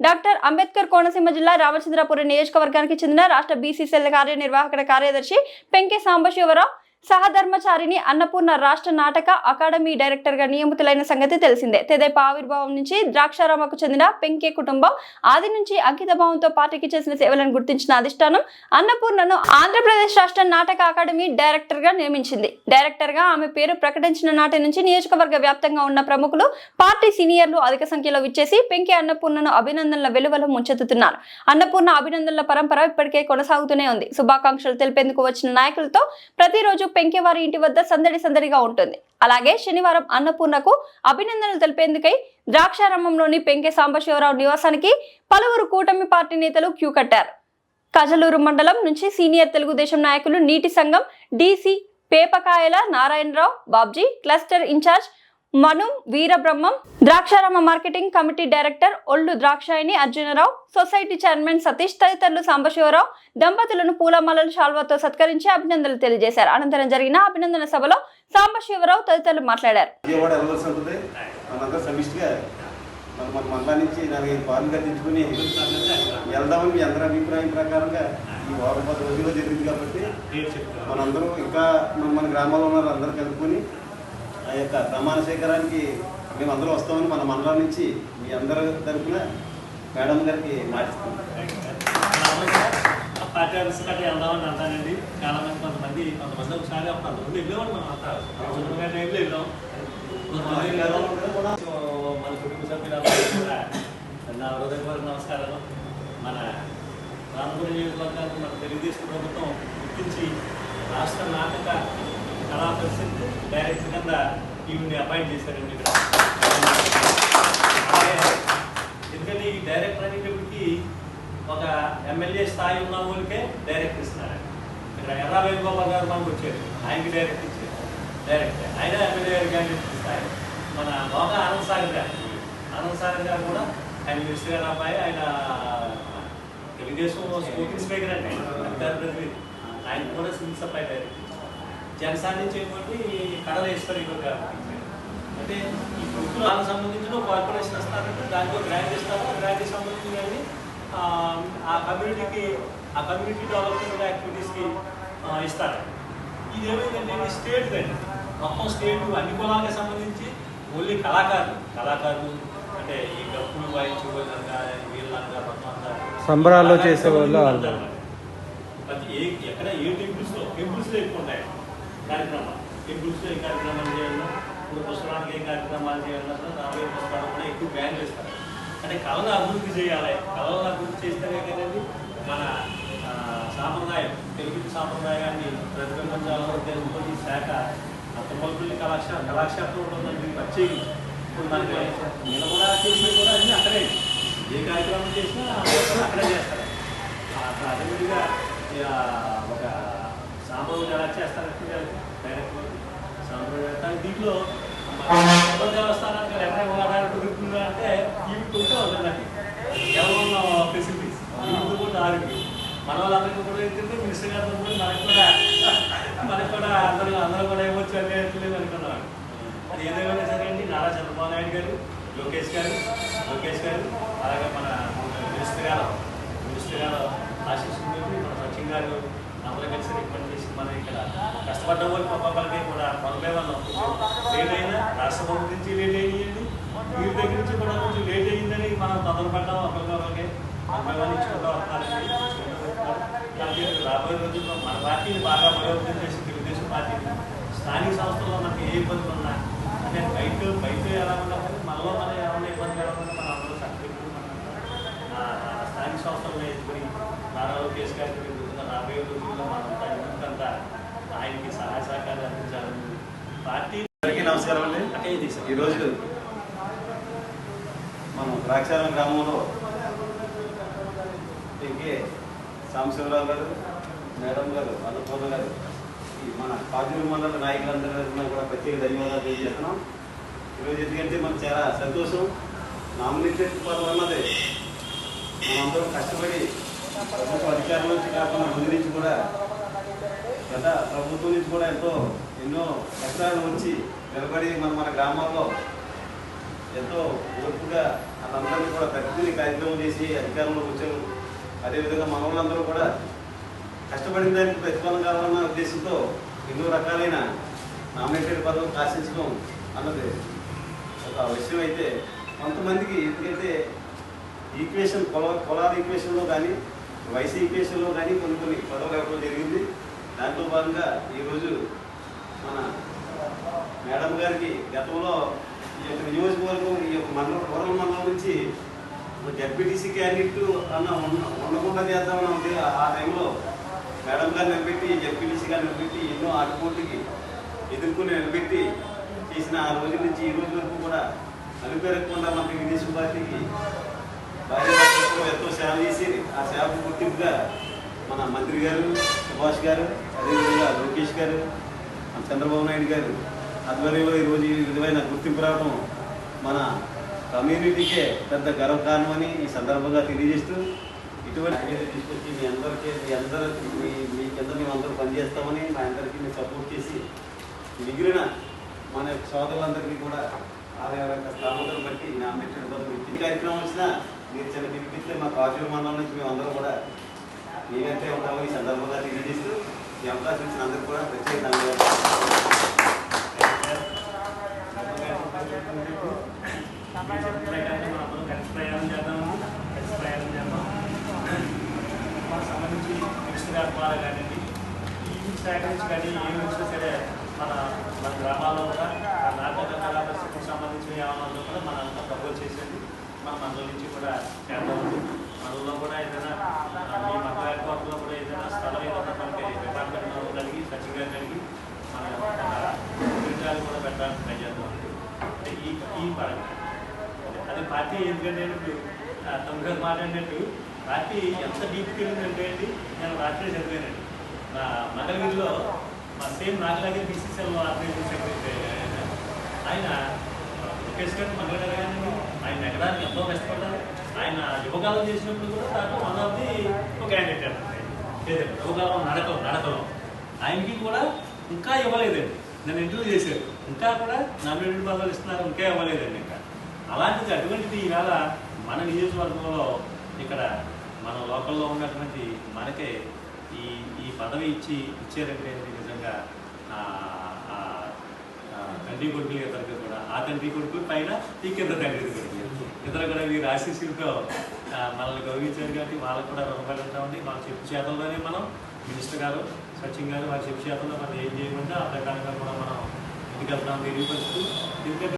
Doctor Ambedkar Konaseema జిల్లా రామచంద్రపురం నియోజకవర్గానికి చెందిన రాష్ట్ర బీసీసీఎల్ కార్యనిర్వాహక కార్యదర్శి పెంకే సాంబశివరావు సహధర్మచారిని అన్నపూర్ణ రాష్ట్ర నాటక అకాడమీ డైరెక్టర్ గా నియమితులైన సంగతి తెలిసిందే. తెదేపా ఆవిర్భావం నుంచి ద్రాక్షారామకు చెందిన పెంకే కుటుంబం ఆది నుంచి అంకిత భావంతో పార్టీకి చేసిన సేవలను గుర్తించిన అధిష్టానం అన్నపూర్ణను ఆంధ్రప్రదేశ్ రాష్ట్ర నాటక అకాడమీ డైరెక్టర్ గా నియమించింది. డైరెక్టర్ గా ఆమె పేరు ప్రకటించిన నాటి నుంచి నియోజకవర్గ వ్యాప్తంగా ఉన్న ప్రముఖులు, పార్టీ సీనియర్లు అధిక సంఖ్యలో విచ్చేసి పెంకే అన్నపూర్ణను అభినందనల వెలువలో ముంచెత్తుతున్నారు. అన్నపూర్ణ అభినందనల పరంపర ఇప్పటికే కొనసాగుతూనే ఉంది. శుభాకాంక్షలు తెలిపేందుకు వచ్చిన నాయకులతో ప్రతిరోజు పెంకే వారి ఇంటి వద్ద సందడిగా ఉంటుంది. అలాగే శనివారం అన్నపూర్ణకు అభినందనలు తెలిపేందుకై ద్రాక్షారామంలోని పెంకే సాంబశివరావు నివాసానికి పలువురు కూటమి పార్టీ నేతలు క్యూ కట్టారు. కజలూరు మండలం నుంచి సీనియర్ తెలుగుదేశం నాయకులు నీటి సంఘం DC Pepakayala Narayana Rao Babji, cluster in-charge Manu Veerabrahmam, Draksharama marketing committee director ఒళ్ళు ద్రాక్షాయిని అర్జునరావు, సొసైటీ చైర్మన్ సతీష్ తదితరులు సాంబశివరావు దంపతులను పూలమాలలు శాల్వాతో సత్కరించి అభినందనలు తెలియజేశారు. అనంతరం జరిగిన అభినందన సభలో సాంబశివరావు తదితరులు మాట్లాడారు. ఆ యొక్క ప్రమాణ స్వీకారానికి మేమందరూ వస్తామని మన మండలం నుంచి మీ అందరి తరఫున మేడం గారికి మాటిస్తాం. పార్టీ ఆఫీస్ కట్ట వెళ్దామని అంటానండి. చాలా మంది కొంతమంది ఒకసారి కొంతమంది వెళ్ళేవాడు. మనం అంతా టైంలో వెళ్ళాం. మన కుటుంబ సభ్యులందరూ కూడా నా హృదయపూర్వక నమస్కారాలు. మన రామపురం నియోజకవర్గానికి మన తెలుగుదేశం ప్రభుత్వం గుర్తించి రాష్ట్ర నాటక కళా పరిషత్ డైరెక్టర్ కింద ఈవిని అపాయింట్ చేశారండి. ఇక్కడ ఎందుకంటే ఈ డైరెక్టర్ అనేటప్పటికి ఒక ఎమ్మెల్యే స్థాయి ఉన్న వాళ్ళకే డైరెక్టర్ ఇస్తున్నారండి. ఇక్కడ ఎర్రా వేణుగోపాల్ గారు మనకు వచ్చారు, ఆయనకి డైరెక్టర్ ఇచ్చారు. డైరెక్టర్ ఆయన ఎమ్మెల్యే క్యాండిడేట్ ఇస్తారు. మన బాగా ఆనంద్ సాగర్ గారు కూడా ఆయన మినిస్టర్ గారు అబ్బాయి, ఆయన తెలుగుదేశం స్పోకెన్ స్పీకర్ అండి, అధికార ప్రతినిధి. ఆయన కూడా సివిల్ సప్లై డైరెక్టర్. జనసేన నుంచి ఏంటంటే కడలేశ్వరి గారు అంటే ఈ ప్రభుత్వానికి సంబంధించిన కార్పొరేషన్ ఇస్తారంటే దాంట్లో గ్రాంట్ ఇస్తారు. గ్రాంట్కి సంబంధించి కానీ ఆ కమ్యూనిటీ డెవలప్మెంట్ యాక్టివిటీస్కి ఇస్తారు. ఇది ఏమైందంటే స్టేట్ కండి, మొత్తం స్టేట్ అన్ని కులాలకు సంబంధించి ఓన్లీ కళాకారులు అంటే ఈ డప్పులు వాయించే వాళ్ళు వీళ్ళంగా మొత్తం సంబరాల్లో చేసేవాళ్ళు ప్రతి ఎక్కడ ఏ టెంపుల్స్లో ఎక్కువ ఉంటాయి కార్యక్రమాలు. టెంపుల్స్లో ఏ కార్యక్రమాలు చేయాలన్నా, ఇప్పుడు పుస్తకానికి ఏ కార్యక్రమాలు చేయాలన్నా రాబోయే పుస్తకాలు కూడా ఎక్కువ బ్యాన్ చేస్తారు. అంటే కళను అభివృద్ధి చేయాలి. కళలను అభివృద్ధి చేస్తేనే కదండి మన సాంప్రదాయం, తెలుగు సాంప్రదాయాన్ని ప్రతిబింబించాలని తెలుగుని శాఖ తుమ్మలపల్లి కళాశాఖలో ఉంటుందండి. ప్రత్యేకించి ఇప్పుడు మనకి నేను కూడా చేసినవి కూడా అన్నీ అక్కడే, ఏ కార్యక్రమం చేసినా అక్కడే చేస్తారు. అదేవిధంగా ఒక సాంప్రదాయం ఎలా చేస్తారంటే డైరెక్ట్ సాంప్రదాయం దీంట్లో దేవస్థానానికి ఎక్కడైనా దొరుకుతుందా అంటే ఇవి కొంచెం ఉందండి. కేవలం ఫెసిలిటీస్ ఇవి కూడా ఆరోగ్యం మన వాళ్ళందరికీ కూడా ఏంటంటే మినిస్టర్ గారితో కూడా మనకు కూడా అందరూ కూడా ఏమొచ్చు అనేది అనుకున్నాను. అది ఏదేమైనా సరే అండి, నారా చంద్రబాబు నాయుడు గారు, లోకేష్ గారు అలాగే మన మినిస్టర్ గారు ఆశీస్సులు, మన సచిన్ గారు అందరూ కలిసి రికమెండ్ చేసి మనం ఇక్కడ కష్టపడ్డ వాళ్ళు ఒక్కొక్కరికి కూడా మొదలై వాళ్ళు లేట్ అయినా రాష్ట్ర ప్రభుత్వం నుంచి లేట్ అయ్యింది, వీరి దగ్గర నుంచి కూడా కొంచెం లేట్ అయ్యిందని మనం తొందరపడ్డాం. ఒకరికి అభిమానం ఇచ్చుకుంటూ వస్తున్నారండి. కాబట్టి రాబోయే రోజుల్లో మన పార్టీని బాగా బలోపేతం చేసి తెలుగుదేశం పార్టీని స్థానిక సంస్థల్లో మనకి ఏ ఇబ్బందులు ఉన్నా అంటే బయట ఎలా ఉన్నప్పుడు మనలో మనం ఏమైనా ఇబ్బందులు ఎలా ఉన్నా మనం అందరూ సక్సెస్ఫుల్ స్థానిక సంస్థలను ఎదుర్కొని నారా లోకేష్ గారికి రాబోయే రోజుల్లో మనంతా ఆయనకి సహాయ సహకారాలు అందించాలని పార్టీ. నమస్కారం అండి. అంటే ఇది ఈరోజు మనం ద్రాక్షారామ గ్రామంలో పెంకే సాంబశివరావు గారు, మేడం గారు, అన్నపూర్ణ గారు, మన కాజూరు మండల నాయకులందరూ కూడా ప్రత్యేక ధన్యవాదాలు తెలియజేస్తున్నాం. ఈరోజు ఎందుకంటే మనకు చాలా సంతోషం. నామినేటెడ్ పదవి అన్నది మనందరం కష్టపడి ప్రభుత్వ అధికారుల నుంచి కాకుండా ముందు నుంచి కూడా గత ప్రభుత్వం నుంచి కూడా ఎన్నో కష్టాలను వచ్చి నిలబడి మన గ్రామాల్లో ఎంతో ఓర్పుగా వాళ్ళందరినీ కూడా ప్రతిదీ కార్యక్రమం చేసి అధికారంలోకి వచ్చారు. అదేవిధంగా మన వాళ్ళందరూ కూడా కష్టపడిన దానికి ప్రతిఫలం కావాలన్న ఉద్దేశంతో ఎన్నో రకాలైన నామినేటెడ్ పదవులు ఆశించడం అన్నది ఒక విషయం. అయితే కొంతమందికి ఎందుకంటే ఈక్వేషన్ కులాల ఈక్వేషన్లో కానీ వయసు ఈక్వేషన్లో కానీ కొన్ని పదవులు ఇవ్వడం జరిగింది. దాంట్లో భాగంగా ఈరోజు మన మేడం గారికి గతంలో ఈ యొక్క నియోజకవర్గం ఈ యొక్క రూరల్ మండలం నుంచి జడ్పీటీసీ క్యాండిడేట్ ఉండకుండా చేద్దామని ఉంది. ఆ టైంలో మేడం గారు నిలబెట్టి జడ్పీటీసీ గారు నిలబెట్టి ఎన్నో ఆటపోటీకి ఎదుర్కొని నిలబెట్టి చేసిన ఆ రోజు నుంచి ఈ రోజు వరకు కూడా అలుపెరగకుండా మనకి విదేశీ పార్టీకి భార్యభర్తలతో ఎంతో సేవ చేసి ఆ సేవకు గుర్తింపుగా మన మంత్రి గారు సుభాష్ గారు, అదేవిధంగా లోకేష్ గారు, చంద్రబాబు నాయుడు గారు ఆధ్వర్యంలో ఈరోజు ఈ విధమైన గుర్తింపు రావడం మన కమ్యూనిటీకే పెద్ద గర్వకారణమని ఈ సందర్భంగా తెలియజేస్తూ ఇటువంటి ఐడియాలు తీసుకొచ్చి మీ కింద మేమందరూ పనిచేస్తామని మా అందరికీ మేము సపోర్ట్ చేసి మిగిలిన మన యొక్క సోదరులందరికీ కూడా ఆదాయ స్థానాలను బట్టి నామినేటెడ్ పదవులు ఇచ్చి కార్యక్రమం వచ్చినా మీరు చిన్న పిలిపిస్తే మా కాజూరు మండలం నుంచి మేమందరం కూడా మేమైతే ఉంటామో ఈ సందర్భంగా తెలియజేస్తూ ఈ అవకాశం ఇచ్చిన అందరికీ కూడా ప్రత్యేక సంబంధించి మినిస్టర్ గారి ద్వారా కానివ్వండి ఈ శాఖ నుంచి కానీ ఏమి వచ్చినా సరే మన గ్రామాల్లో కూడా నాటక కళాపరిస్థితికి సంబంధించిన ఏమన్నా కూడా మనంతా ప్రపోజ్ చేసేది మన మండలం నుంచి కూడా చేద్దాం ఉంది. మనలో కూడా ఏదైనా మీ మండల ఏర్పాటులో కూడా ఏదైనా స్థలం ఏదైనా మనకి డిపార్ట్మెంట్ కలిగి సచివంగా కలిగి మన విషయాలు కూడా పెట్టడానికి ట్రై చేద్దాం ఉంది. అంటే ఈ పరంగా అది పార్టీ ఎందుకంటే తొమ్మిది మాట్లాడినట్టు పార్టీ ఎంత డీప్కి వెళ్ళిందంటే అండి నేను రాత్రి చదివానండి. నా మంగళగిరిలో మా సేమ్ నాకులాగే బీసీసీఎల్ ఆర్గనైజింగ్ సెక్రటరీ ఆయన లోకేష్ గారు మంగళగిరి గారిని ఆయన ఎక్కడానికి ఎంతో కష్టపడ్డారు. ఆయన యువకాలం చేసినప్పుడు కూడా దాంట్లో వన్ ఆఫ్ ది ఒక క్యాండిడేట్ అంటే యువకాలం నడకలో ఆయనకి కూడా ఇంకా ఇవ్వలేదండి. నన్ను ఇంటర్వ్యూ చేశారు, ఇంకా కూడా నామినేటెడ్ పదవులు ఇస్తున్నారు, ఇంకా ఇవ్వలేదండి. ఇంకా అలాంటిది అటువంటిది ఈవేళ మన నియోజకవర్గంలో ఇక్కడ మన లోకల్లో ఉన్నటువంటి మనకే ఈ పదవి ఇచ్చారంటే నిజంగా తండ్రి కొడుకులు ఇద్దరికి కూడా ఆ తండ్రి కొడుకులు పైన ఈ కింద తండ్రి కొడుకులు ఇద్దరు కూడా వీరు ఆశీస్సులతో మనల్ని గౌరవించారు కాబట్టి వాళ్ళకు కూడా రుణపడి ఉంటామండి. వాళ్ళ చెప్పు చేతల్లోనే మనం మినిస్టర్ గారు సచిన్ గారు వాళ్ళ చెప్పు చేతల్లో మనం ఏం చేయకుండా ఆ ప్రకారంగా కూడా మనం ఇంటికి వెళ్తాం తెలియపరుస్తూ. ఎందుకంటే